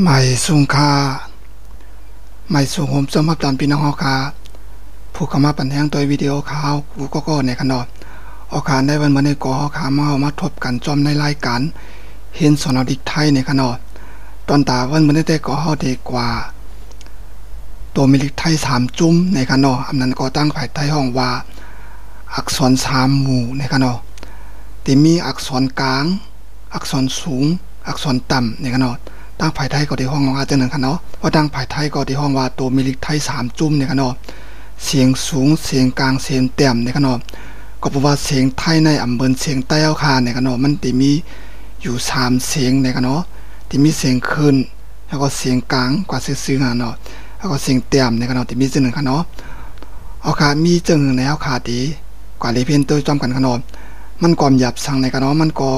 ไม่สูงค่าไม่สูงผมสมรับตอนพี่น้องเขาค่ะผู้เข้ามาปันแทงตัววิดีโอข่าวกูก็ในขนอดเอาคารได้วันในก่อขามาทบกันจอมในรายการเห็นสอนอดิกไทยในขนอดตอนตาวันได้ก่อเฮาเด็กกว่าตัวมิลิกไทย3จุ้มในขนออันนั้นก็ตั้งภายใต้ห้องว่าอักษร3หมู่ในขนอที่มีอักษรกลางอักษรสูงอักษรต่ำในขนอตั้งภายไทยก็ที่ห้องว่าจังนั้นค่ะเนาะว่าตั้งภายไทยก็ที่ห้องว่าตัวมิลิกไทย3จุ้มในขนอเสียงสูงเสียงกลางเสียงต่ำในขนอก็เพราะว่าเสียงไทยในอำเภอเสียงใต้เอาคาในขนอมันติมีอยู่3เสียงในขนอที่มีเสียงขึ้นแล้วก็เสียงกลางกว่าซื่อๆเนาะแล้วก็เสียงต่ำในขนอที่มีจังนั้นค่ะเนาะเอาคามีจังนึงในเอาคาดีกว่าเลยเพิ่นตัวจอมกันขนอมันก่อมหยับสั่งในขนอมันก็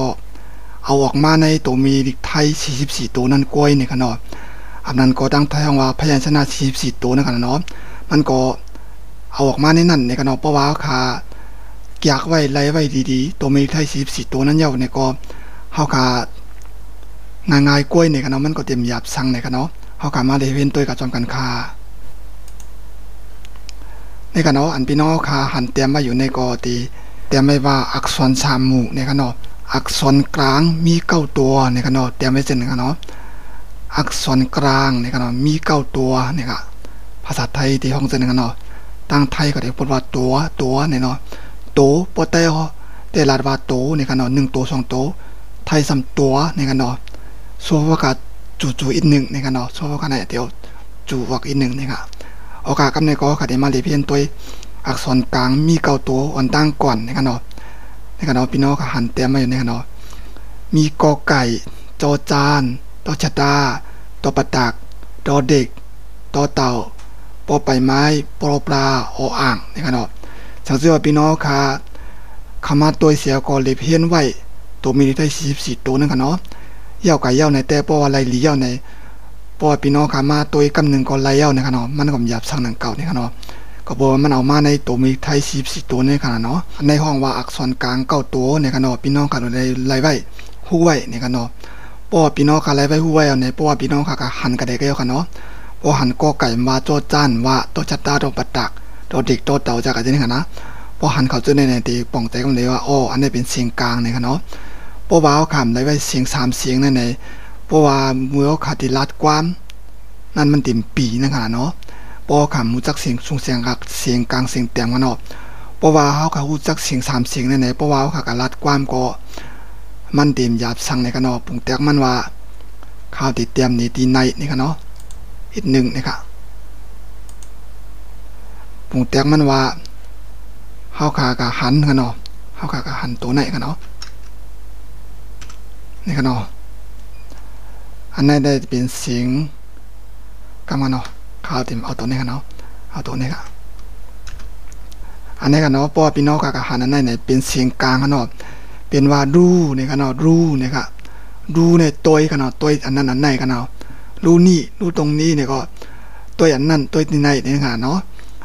เอาออกมาในตัวมีลิกไทย44ตัวนั้นกล้วยในขนออันนั้นก็ตั้งท้ายว่าพยัญชนะ44ตัวนั่นค่ะเนาะมันก็เอาออกมาในนั้นในขนอเพราะว่าค่ะอยากไว้ไล่ไว้ดีๆตัวมีลิกไทย44ตัวนั้นเยาในก็เฮาค่ะง่ายๆกล้วยในขนอมันก็เต็มหยับสั่งในขนอเฮาค่ะมาได้เว้นตัวกับจอมกันค่าในขนออันพี่น้องค่ะหันเตรียมมาอยู่ในกอตีเตรียมไว้ว่าอักษร3หมู่ในขนออักษรกลางมี9ตัวในขนอเตรียมไว้เช่นกันเนาะอักษรกลางในขนอมี9ตัวนี่ค่ะภาษาไทยที่ห้องเช่นกันเนาะตั้งไทยก็ได้พูดว่าตัวเนี่ยเนาะโตบ่แต่ลาดว่าโตในขนอ1ตัว2ตัวไทย3ตัวในขนอส่วนว่าก็จู่ๆอีก1ในขนอส่วนว่าก็เดี๋ยวจู่วักอีก1นี่ค่ะโอกาสกำในก็ค่ะได้มาเรียนเพียนตัวอักษรกลางมี9ตัวอันตั้งก่อนในขนอในขณะพี่น้องก็หันเตรียมมาอยู่ในขณะมีกอไก่จอจานตอชะดาตอประตักดอเด็กตอเต่าปอใบไม้ปอปลาออ่างในขณะสังเกตว่าพี่น้องค่ะคำมาตัวเสียก็เลยเพี้ยนไว้ตัวมีได้44ตัวนั่นค่ะเนาะเย่าไก่เย่าในแต่ปออะไรหลีเย่าในปอพี่น้องค่ะมาตัวกำหนึ่งก็ไล่เย่าในขณะมันก็หยาบสั่งหนังเก่าในขณะก็บอกว่ามันเอามาในตัวมีไทย44ตัวในขณะเนาะในห้องว่าอักษรกลาง9ตัวในขณะพี่น้องค่ะได้ไล่ไว้ฮู้ไว้ในขณะป้อพี่น้องค่ะไล่ไว้ฮู้ไว้เอาในป้อพี่น้องค่ะก็หันกระไดก็ค่ะเนาะป้อหันกอไก่มาโจจานว่าโตชัตตาโตปัตตักโตเด็กโตเต่าจากกันนี่ค่ะนะป้อหันเข้าจุดในตีป่องใจกันเลยว่าอ้ออันนี้เป็นเสียงกลางในขณะป้อว่าเอาคำไล่ไว้เสียง3เสียงนั่นในป้อว่ามือเอาขาติลัดความนั่นมันติ่มปีในขณะเนาะปอค่ะรู้จักเสียงสูงเสียงกักเสียงกลางเสียงแต้มกันเนาะเพราะว่าเฮาค่ะรู้จักเสียง3เสียงไหนๆเพราะว่าเฮาค่ะก็รัดความก็มันเต็มหยาบสั่งในกันเนาะปุ่งแตกมันว่าข้าวติเตรียมนี่ตีในนี่ค่ะเนาะอีก1นี่ค่ะปุ่งแตกมันว่าเฮาค่ะก็หันกันเนาะเฮาค่ะก็หันตัวไหนกันเนาะนี่ค่ะเนาะอันนั้นได้เป็นเสียงกำกันเนาะข้าวติมเอาตัวนี้กันเนาะเอาตัวนี้ค่ะอันนี้กันเนาะป้อพี่น้องค่ะหันอันไหนเป็นเสียงกลางกันเนาะเป็นว่ารูนี่กันเนาะรูนี่ค่ะรูในตัวกันเนาะตัวอันนั้นอันไหนกันเนาะรูนี่รูตรงนี้เนี่ยก็ตัวอันนั้นตัวที่ไหนนี่ค่ะเนาะ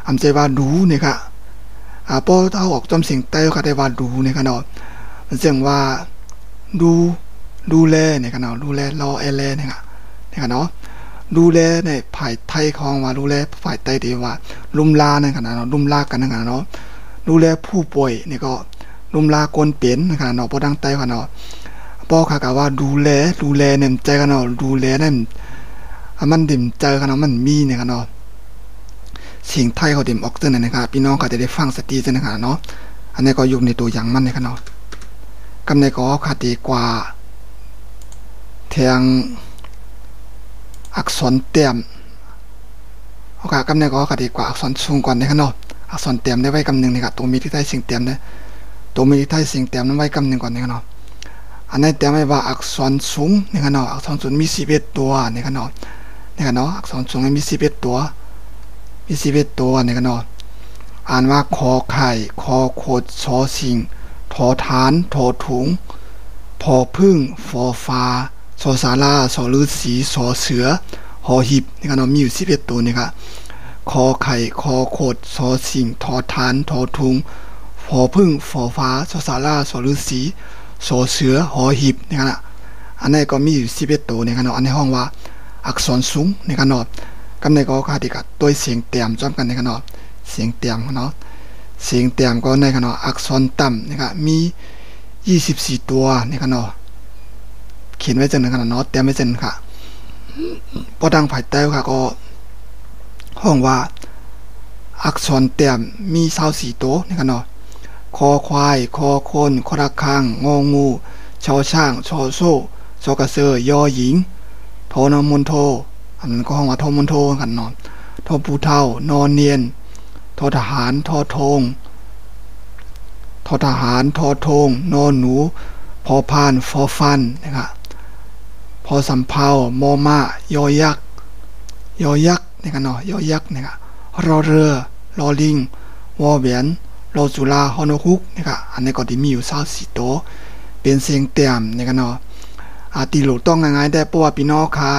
อำใจว่ารูนี่ค่ะป้อถ้าออกจอมเสียงใต้ก็ได้ว่ารูนี่ค่ะเนาะมันเสียงว่าดูแลนี่ค่ะเนาะดูแลรอแอแลนี่ค่ะนี่ค่ะเนาะดูแลในฝ่ายไทยของว่าดูแลฝ่ายใต้ดีว่าลุมลาในขณะเนาะลุมลากันในขณะเนาะดูแลผู้ป่วยนี่ก็ลุมลาคนเป็นในขณะเนาะบ่ดังใต้กันเนาะป้อค่ะก็ว่าดูแลเนี่ยใจกันเนาะดูแลนั่นมันดิ่มใจกันเนาะมันมีในขณะเนาะสิ่งไทยเขาดิ่มออกจังได๋นะครับพี่น้องก็จะได้ฟังสติจังในขณะเนาะอันนี้ก็อยู่ในตัวอย่างมันในขณะเนาะกำในก็คติกว่าแทงอักษรเต็มโอกาสกำเนิดก็ดีกว่าอักษรสูงก่อนในข้างนอกอักษรเต็มได้ไว้กำหนึ่งนี่ครับตัวมีที่ใต้สิ่งเต็มเนี่ยตัวมีที่ใต้สิ่งเต็มนั้นไว้กำหนึ่งก่อนในข้างนอกอันนี้เต็มไว้ว่าอักษรสูงในข้างนอกอักษรสูงมี11ตัวในข้างนอกในข้างนอกอักษรสูงมี11ตัวในข้างนอกอ่านว่าคอไข่คอโคดชอสิงทอฐานทอถุงพอพึ่งฟอฟ้าสอสาราสอฤาษีสอเสือหอหีบนี่ก็มีอยู่11ตัวนี่ครับคอไข่คอโคดสอสิงทอฐานทอทุงฟอพึ่งฟอฟ้าสอสาราสอฤาษีสอเสือหอหีบนี่ครับอันนี้ก็มีอยู่11ตัวนี่ครับอันในห้องว่า อักษรสูงในกันเนาะกำในก็ค่ะที่กับตัวเสียงเต็มจอมกันในกันเนาะเสียงเต็มเนาะเสียงเต็มก็ในกันเนาะอักษรต่ำนะครับมี24ตัวในกันเนาะเขียนไว้จังในกันเนาะเต็มไว้จังค่ะพอดังภายใต้ค่ะก็ห้องว่าอักษรเต็มมี24ตัวในกันเนาะคอควายคอคนคอระฆังงองูชอช่างชอโซ่ชอกระเซอยอหญิงโทนมนโทอันนั้นก็ห้องว่าโทมนโทกันเนาะโทปูเท่านอนเนียนทอทหารทอทงทอทหารทอทงนอนหนูพอพานฟอฟันนะครับพอสำเภามอมายอยักษ์ยอยักษ์นี่กันเนาะยอยักษ์นะครับรอเรือรอลิงวอแหวนรอจุฬาฮอนฮุกนะครับอันนี้ก็ที่มีอยู่24ตัวเป็นเสียงเต็มนี่กันเนาะตีหลูกต้องง่ายๆได้เพราะว่าพี่น้องค่ะ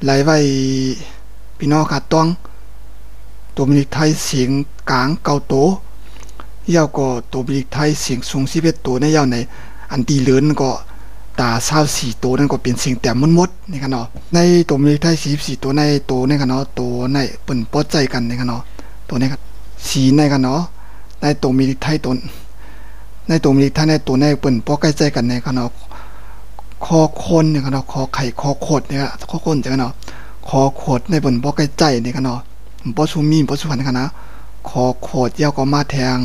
ไหลไว้พี่น้องค่ะต้องตัวมิลิไทยเสียงกลาง9ตัวยาวก็ตัวมิลิไทยเสียงสูง11ตัวในยาวในอันตีเลือนก็ตา24ตัวนั่นก็เป็นเสียงแต้มหมดนี่กันเนาะในตัวมิลิไทย44ตัวในตัวนี่กันเนาะตัวในเปิ้นพอใจกันนี่กันเนาะตัวนี้ครับสีในกันเนาะในตัวมิลิไทยตัวในตัวมิลิไทยในตัวในเปิ้นพอใกล้ใจกันในกันเนาะคอคนเนี่ยกันเนาะคอไข่คอโคดเนี่ยคอคนจังเนาะคอโคดในเปิ้นพอใกล้ใจนี่กันเนาะปอชูมีปอชูพันกันนะคอโคดยาวก็มาแทง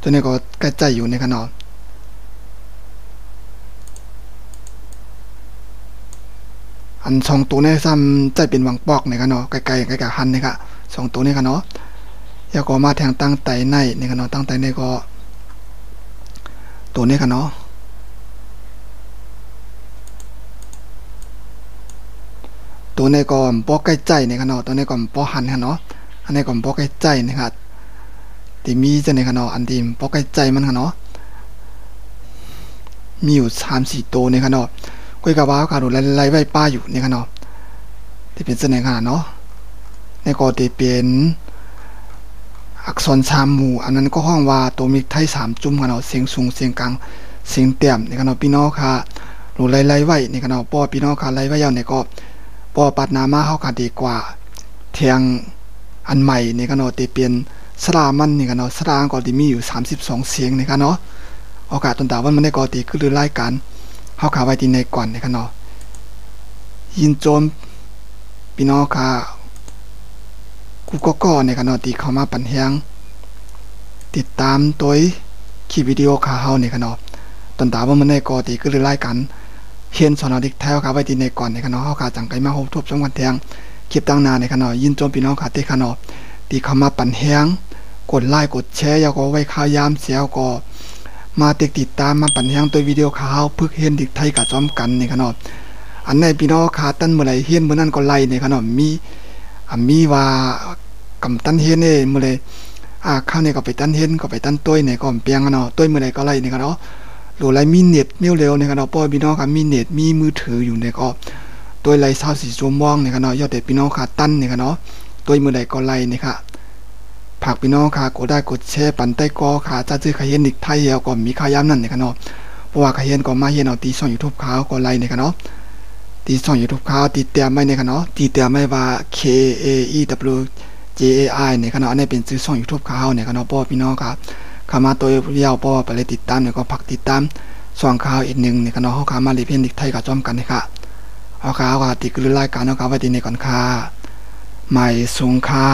ตัวนี้ก็ใกล้ใจอยู่ในกันเนาะอัน2ตัวนี้ซ้ำใจเป็นวังปอกในกันเนาะไกลๆใกล้ๆหันนี่ค่ะ2ตัวนี้กันเนาะยาวก็มาแทงตั้งไตในนี่กันเนาะตั้งไตในก็ตัวนี้กันเนาะตัวในก่อนปอใกล้ใจนี่กันเนาะตัวในก่อนปอหันกันเนาะอันนี้ก่อนปอใกล้ใจนะครับที่มีจะในกันเนาะอันที่ปอใกล้ใจมันกันเนาะมีอยู่3-4ตัวในกันเนาะคุยกับว่าเขาดูไล่ไว้ป้าอยู่ในกันเนาะที่เป็นเสน่ห์ขนาดเนาะในก็ที่เป็นอักษร3หมู่อันนั้นก็ห้องว่าตัวมีไทย3จุ่มกันเนาะเสียงสูงเสียงกลางเสียงเต็มในกันเนาะพี่น้องค่ะดูไล่ไว้ในกันเนาะป้อพี่น้องค่ะไล่ไว้ยาวในก็ปอปัดนามาเฮาก็ดีกว่าเทียงอันใหม่นี่ก็เนาะที่เป็นสระมันนี่ก็เนาะสระก็ที่มีอยู่32เสียงนี่ก็เนาะโอกาสต้นตาวันมันได้ก็ที่คือรายการเฮาขาไว้ที่ในก่อนนี่ก็เนาะยินโจมพี่น้องค่ะกูก็นี่ก็เนาะที่เข้ามาปั่นแฮงติดตามตัวคลิปวิดีโอข่าวเฮานี่ก็เนาะต้นตาวันมันได้ก็ที่คือรายการเขียนสอนเด็กไทยเขาไว้ที่ในก่อนในขณะเขาขาจังไกมาพบทบสมกันแทงคลิปตั้งนานในขณะยินโจมพี่น้องขาเตะขณะตีเข้ามาปั่นแห้งกดไลค์กดแชร์ยาวก็ไว้ข่าวยามเสียวก็มาติดตามมาปั่นแห้งตัววิดีโอข่าวพึกเห็นเด็กไทยกับจอมกันในขณะอันในพี่น้องขาตั้นเมื่อไรเห็นเมื่อนั้นก็ไล่ในขณะมีว่ากำตั้นเห็นเนี่ยเมื่อไรข้าวเนี่ยก็ไปตั้นเห็นก็ไปตั้นต้วยเนี่ยก็เปียงขณะต้วยเมื่อไรก็ไล่ในขณะโหลดไลมีเน็ตเร็วๆในกันเนาะป้อพี่น้องครับมีเน็ตมีมือถืออยู่ในก็ตัวไล24ชั่วโมงในกันเนาะยอดเด็ดพี่น้องค่ะตั้นในกันเนาะตัวมือใดก็ไลนี่ค่ะผักพี่น้องค่ะกดได้กดแชร์ปั่นใต้กอค่ะจะซื้อขยันอีกไทยแล้วก็มีขายามนั่นในกันเนาะเพราะว่าขยันก็มาเห็นเอาตีช่อง YouTube ขาวก็ไลในกันเนาะตีช่อง YouTube ขาวตีเตียมไม่ในกันเนาะตีเตียมไม่ว่า KAEWJAI ในกันเนาะอันนี้เป็นชื่อช่อง YouTube ขาวในกันเนาะป้อพี่น้องค่ะเข้ามาตัวยาวป้อไปเลยติดตามเนี่ยก็พักติดตามส่องข่าวอีกหนึ่งเนี่ยก็น้องเขาขามารีเพนดิกไทยกับจอมกันนะคะเอาข่าวติดกลือรายการเอาข่าวไว้ดีในก่อนค่ะใหม่สูงค่ะ